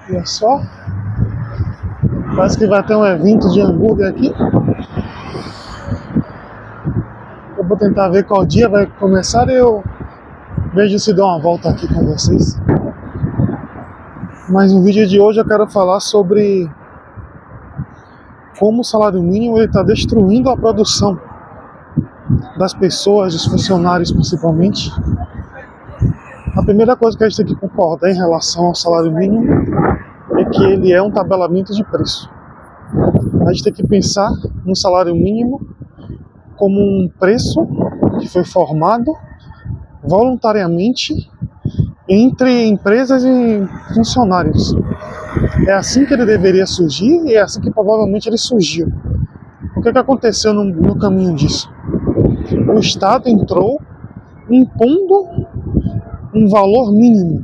Olha só. Parece que vai ter um evento de hambúrguer aqui. Eu vou tentar ver qual dia vai começar e eu vejo se dou uma volta aqui com vocês. Mas no vídeo de hoje eu quero falar sobre como o salário mínimo está destruindo a produção das pessoas, dos funcionários principalmente. A primeira coisa que a gente tem que concordar em relação ao salário mínimo é que ele é um tabelamento de preço. A gente tem que pensar no salário mínimo como um preço que foi formado voluntariamente entre empresas e funcionários. É assim que ele deveria surgir e é assim que provavelmente ele surgiu. O que aconteceu no caminho disso? O Estado entrou impondo um valor mínimo.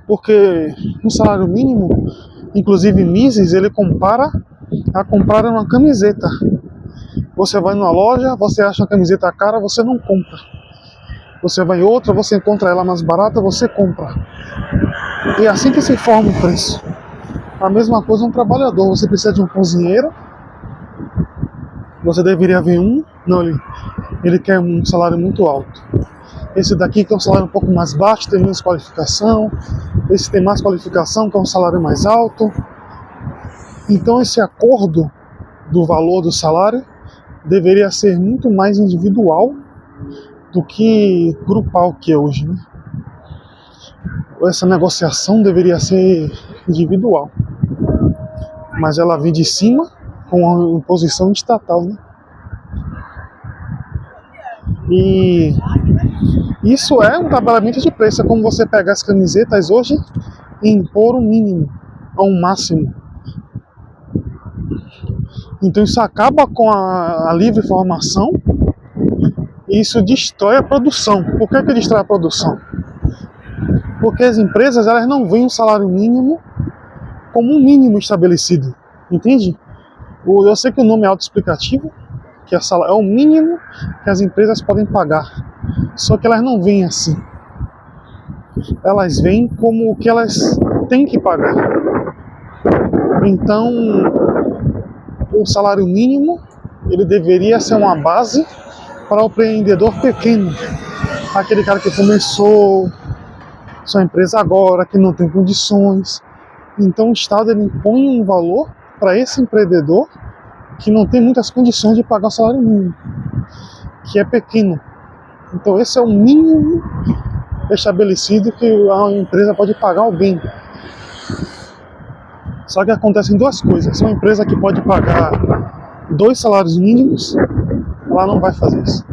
Porque no salário mínimo, inclusive Mises, ele compara a comprar uma camiseta. Você vai numa loja, você acha uma camiseta cara, você não compra. Você vai em outra, você encontra ela mais barata, você compra. E é assim que se forma o preço. A mesma coisa um trabalhador. Você precisa de um cozinheiro, você deveria ver não, ele quer um salário muito alto. Esse daqui quer um salário um pouco mais baixo, tem menos qualificação. Esse tem mais qualificação, quer um salário mais alto. Então esse acordo do valor do salário deveria ser muito mais individual do que grupal que é hoje, né? Essa negociação deveria ser individual, mas ela vem de cima com a imposição estatal, né? E isso é um tabelamento de preço, é como você pegar as camisetas hoje e impor um mínimo a um máximo. Então isso acaba com a livre formação e isso destrói a produção. Por que destrói a produção? Porque as empresas elas não veem o salário mínimo como um mínimo estabelecido, entende? Eu sei que o nome é autoexplicativo, que é o mínimo que as empresas podem pagar, só que elas não veem assim. Elas veem como o que elas têm que pagar. Então, o salário mínimo ele deveria ser uma base para o empreendedor pequeno, aquele cara que começou sua empresa agora, que não tem condições. Então o Estado ele impõe um valor para esse empreendedor que não tem muitas condições de pagar o salário mínimo, que é pequeno. Então esse é o mínimo estabelecido que a empresa pode pagar alguém. Só que acontecem duas coisas. Uma empresa que pode pagar 2 salários mínimos, ela não vai fazer isso.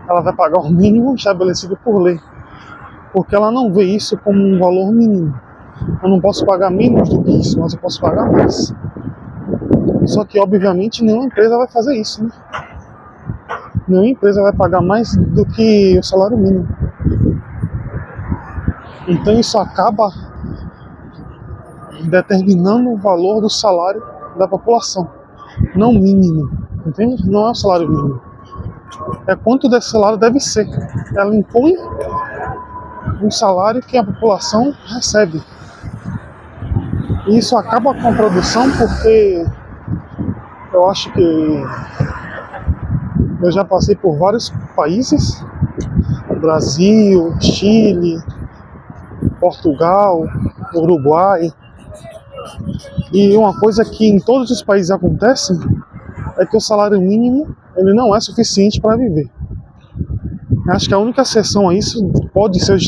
Ela vai pagar o mínimo estabelecido por lei, porque ela não vê isso como um valor mínimo. Eu não posso pagar menos do que isso, mas eu posso pagar mais. Só que, obviamente, nenhuma empresa vai fazer isso, né? Nenhuma empresa vai pagar mais do que o salário mínimo. Então isso acaba determinando o valor do salário da população, não mínimo, entende? Não é o salário mínimo. É quanto desse salário deve ser. Ela impõe um salário que a população recebe. E isso acaba com a produção, porque eu acho que eu já passei por vários países, Brasil, Chile, Portugal, Uruguai, e uma coisa que em todos os países acontece é que o salário mínimo ele não é suficiente para viver. Acho que a única exceção a isso pode ser os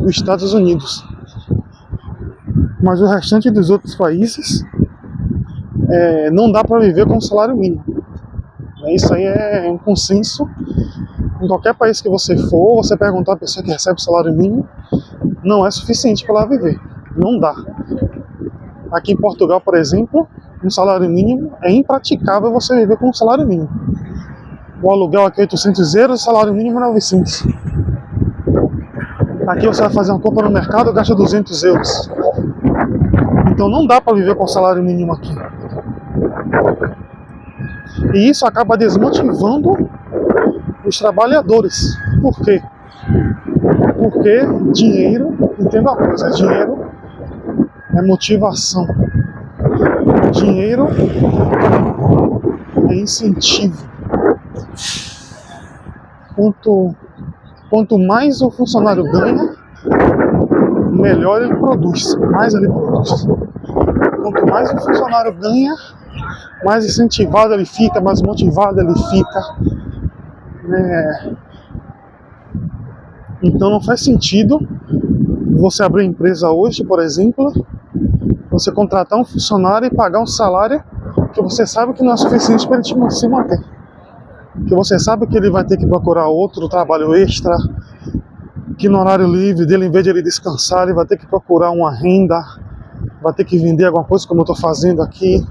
Estados Unidos. Mas o restante dos outros países não dá para viver com o salário mínimo. Isso aí é um consenso. Em qualquer país que você for, você perguntar a pessoa que recebe o salário mínimo, não é suficiente para ela viver. Não dá. Aqui em Portugal, por exemplo, um salário mínimo é impraticável você viver com um salário mínimo. O aluguel aqui é 800 euros, o salário mínimo é 900. Aqui você vai fazer uma compra no mercado, gasta 200 euros. Então não dá para viver com o salário mínimo aqui. E isso acaba desmotivando os trabalhadores. Por quê? Porque dinheiro, entenda uma coisa, dinheiro é motivação. Dinheiro é incentivo. Quanto mais o funcionário ganha, melhor ele produz, mais ele produz. Quanto mais o funcionário ganha, mais incentivado ele fica, mais motivado ele fica. Então não faz sentido você abrir uma empresa hoje, por exemplo, você contratar um funcionário e pagar um salário que você sabe que não é suficiente para ele se manter. Que você sabe que ele vai ter que procurar outro trabalho extra, que no horário livre dele, em vez de ele descansar, ele vai ter que procurar uma renda, vai ter que vender alguma coisa, como eu estou fazendo aqui.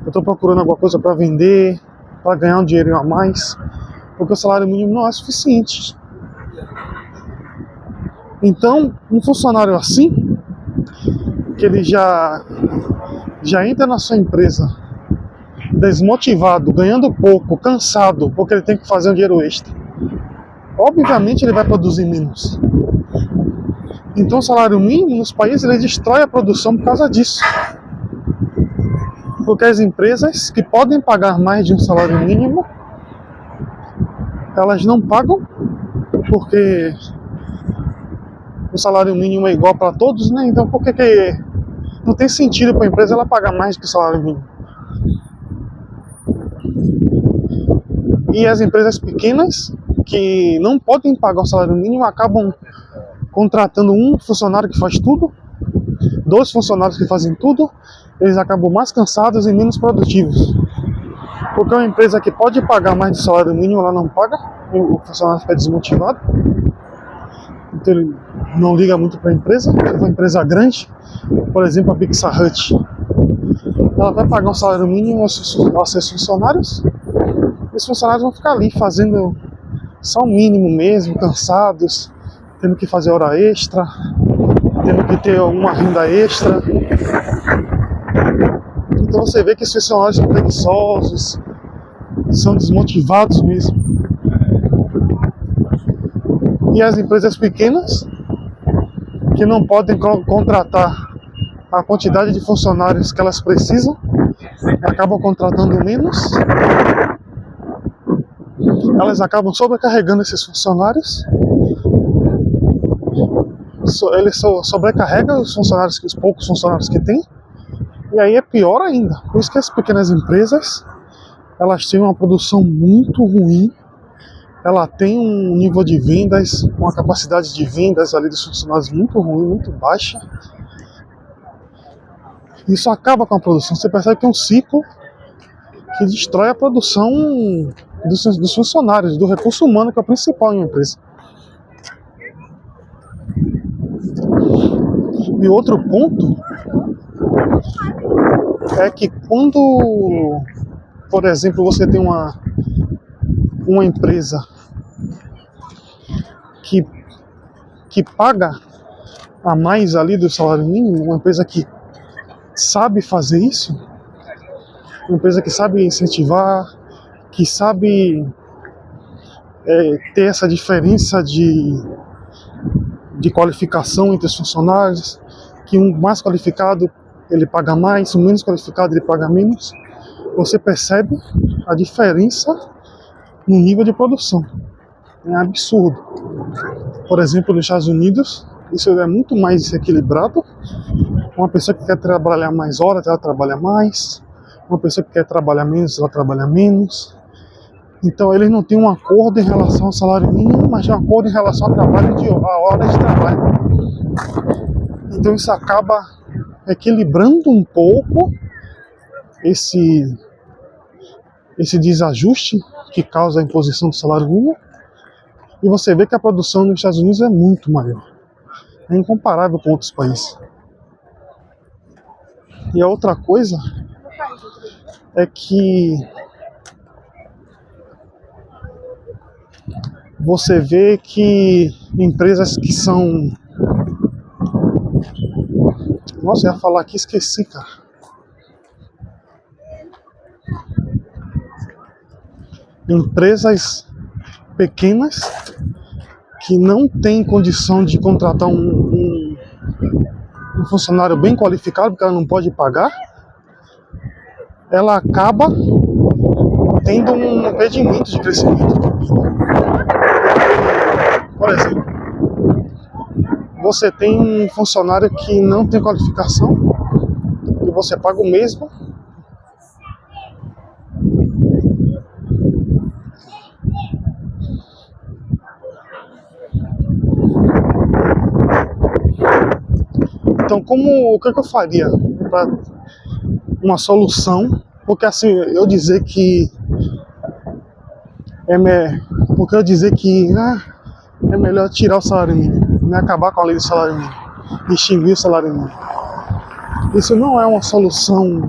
Eu estou procurando alguma coisa para vender, para ganhar um dinheirinho a mais, porque o salário mínimo não é suficiente. Então, um funcionário assim, que ele já entra na sua empresa desmotivado, ganhando pouco, cansado, porque ele tem que fazer um dinheiro extra, obviamente ele vai produzir menos. Então o salário mínimo nos países ele destrói a produção por causa disso. Porque as empresas que podem pagar mais de um salário mínimo, elas não pagam, porque o salário mínimo é igual para todos, né? Então por que não tem sentido para a empresa ela pagar mais do que o salário mínimo? E as empresas pequenas, que não podem pagar o salário mínimo, acabam contratando um funcionário que faz tudo, 2 funcionários que fazem tudo, eles acabam mais cansados e menos produtivos. Porque uma empresa que pode pagar mais de salário mínimo, ela não paga, o funcionário fica desmotivado, então ele não liga muito para a empresa. Se for uma empresa grande, por exemplo a Pizza Hut, ela vai pagar um salário mínimo aos seus funcionários, e os funcionários vão ficar ali fazendo só o mínimo mesmo, cansados, tendo que fazer hora extra, tendo que ter alguma renda extra. Então você vê que esses funcionários são preguiçosos, são desmotivados mesmo. E as empresas pequenas, que não podem contratar a quantidade de funcionários que elas precisam, acabam contratando menos, elas acabam sobrecarregando esses funcionários. Eles sobrecarregam os funcionários, os poucos funcionários que tem, e aí é pior ainda. Por isso que as pequenas empresas, elas têm uma produção muito ruim, ela tem um nível de vendas, uma capacidade de vendas ali dos funcionários muito ruim, muito baixa. Isso acaba com a produção. Você percebe que é um ciclo que destrói a produção dos funcionários, do recurso humano, que é o principal em uma empresa. E outro ponto é que quando, por exemplo, você tem uma empresa que paga a mais ali do salário mínimo, uma empresa que sabe fazer isso, uma empresa que sabe incentivar, que sabe ter essa diferença de qualificação entre os funcionários, que um mais qualificado ele paga mais, o menos qualificado ele paga menos. Você percebe a diferença no nível de produção. É absurdo. Por exemplo, nos Estados Unidos, isso é muito mais equilibrado. Uma pessoa que quer trabalhar mais horas, ela trabalha mais. Uma pessoa que quer trabalhar menos, ela trabalha menos. Então eles não têm um acordo em relação ao salário mínimo, mas tem um acordo em relação ao trabalho a horas de trabalho. Então isso acaba equilibrando um pouco esse desajuste que causa a imposição do salário mínimo. E você vê que a produção nos Estados Unidos é muito maior. É incomparável com outros países. E a outra coisa é que você vê que empresas que são... Nossa, eu ia falar aqui, esqueci, cara. Empresas pequenas que não têm condição de contratar um funcionário bem qualificado, porque ela não pode pagar, ela acaba tendo um impedimento de crescimento. Por exemplo, você tem um funcionário que não tem qualificação e você paga o mesmo. Então, o que eu faria para uma solução? Porque assim, eu dizer que é melhor tirar o salário mínimo, né? Acabar com a lei do salário mínimo, extinguir o salário mínimo. Isso não é uma solução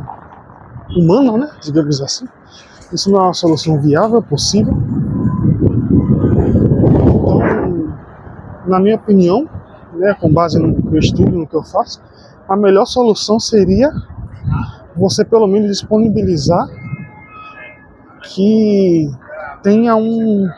humana, né? Digamos assim. Isso não é uma solução viável, possível. Então, na minha opinião, né, com base no que eu estudo, no que eu faço, a melhor solução seria você pelo menos disponibilizar que tenha uma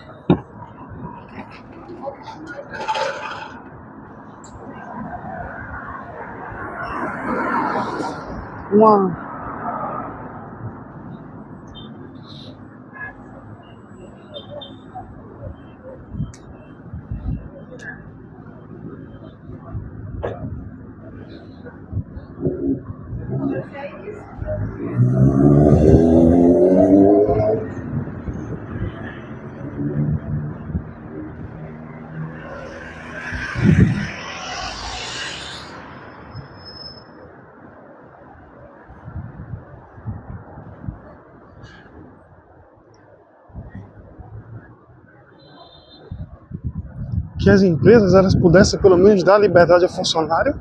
que as empresas elas pudessem pelo menos dar liberdade ao funcionário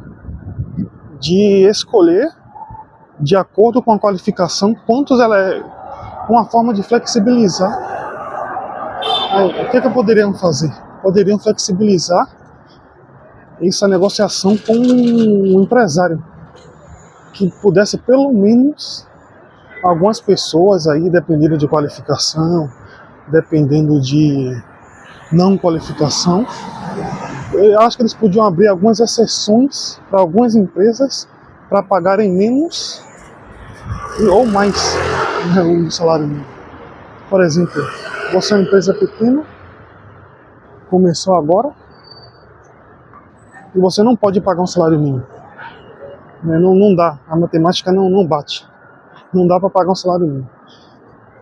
de escolher, de acordo com a qualificação, quantos ela é, uma forma de flexibilizar. O que poderiam fazer? Poderiam flexibilizar essa negociação com um empresário que pudesse pelo menos algumas pessoas aí, dependendo de qualificação, dependendo de não qualificação, eu acho que eles podiam abrir algumas exceções para algumas empresas para pagarem menos ou mais, né, o salário mínimo. Por exemplo, você é uma empresa pequena, começou agora, e você não pode pagar um salário mínimo. Não dá, a matemática não bate. Não dá para pagar um salário mínimo.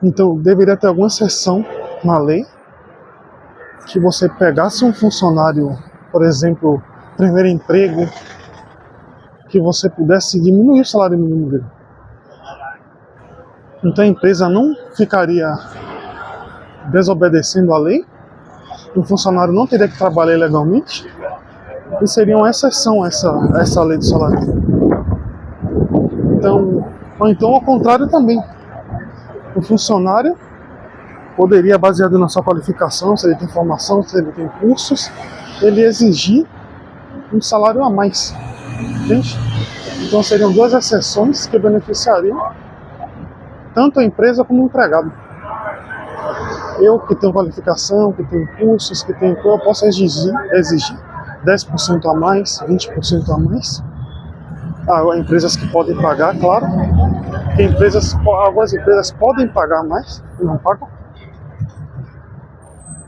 Então, deveria ter alguma exceção na lei que você pegasse um funcionário, por exemplo, primeiro emprego, que você pudesse diminuir o salário mínimo dele. Então a empresa não ficaria desobedecendo a lei, o funcionário não teria que trabalhar ilegalmente, e seria uma exceção essa lei do salário mínimo. Ou então ao contrário também, o funcionário poderia, baseado na sua qualificação, se ele tem formação, se ele tem cursos, ele exigir um salário a mais, entende? Então seriam duas exceções que beneficiariam tanto a empresa como o empregado. Eu que tenho qualificação, que tenho cursos, eu posso exigir 10% a mais, 20% a mais. Há empresas que podem pagar, claro. Algumas empresas podem pagar mais e não pagam.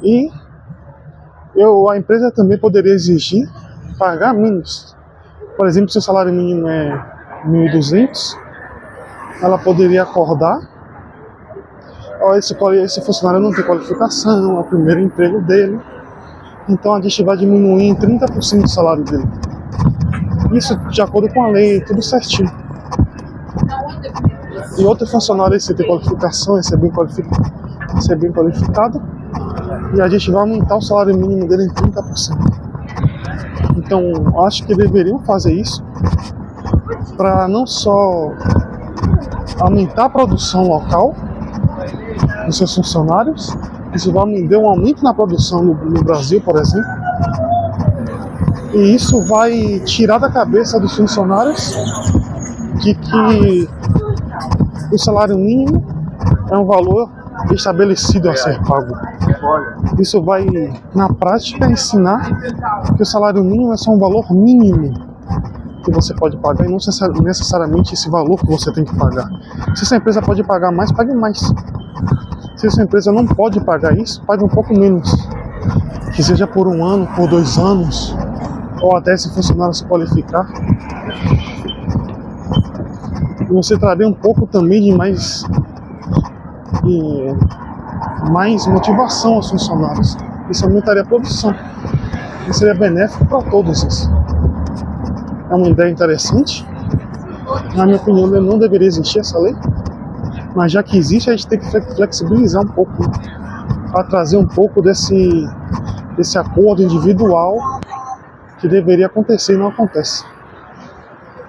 E a empresa também poderia exigir pagar menos. Por exemplo, se o salário mínimo é 1.200, ela poderia acordar: esse funcionário não tem qualificação, é o primeiro emprego dele, então a gente vai diminuir em 30% o salário dele. Isso de acordo com a lei, tudo certinho. E outro funcionário, esse tem qualificação, esse é bem qualificado, e a gente vai aumentar o salário mínimo dele em 30%. Então, acho que deveriam fazer isso para não só aumentar a produção local dos seus funcionários, isso vai dar um aumento na produção no Brasil, por exemplo, e isso vai tirar da cabeça dos funcionários de que o salário mínimo é um valor estabelecido a ser pago. Isso vai, na prática, ensinar que o salário mínimo é só um valor mínimo que você pode pagar e não necessariamente esse valor que você tem que pagar. Se essa empresa pode pagar mais, pague mais. Se essa empresa não pode pagar isso, pague um pouco menos. Que seja por 1 ano, por 2 anos, ou até esse funcionário se qualificar. E você traria um pouco também de mais motivação aos funcionários. Isso aumentaria a produção. E seria benéfico para todos isso. É uma ideia interessante. Na minha opinião, não deveria existir essa lei. Mas já que existe, a gente tem que flexibilizar um pouco, né? Para trazer um pouco desse acordo individual que deveria acontecer e não acontece.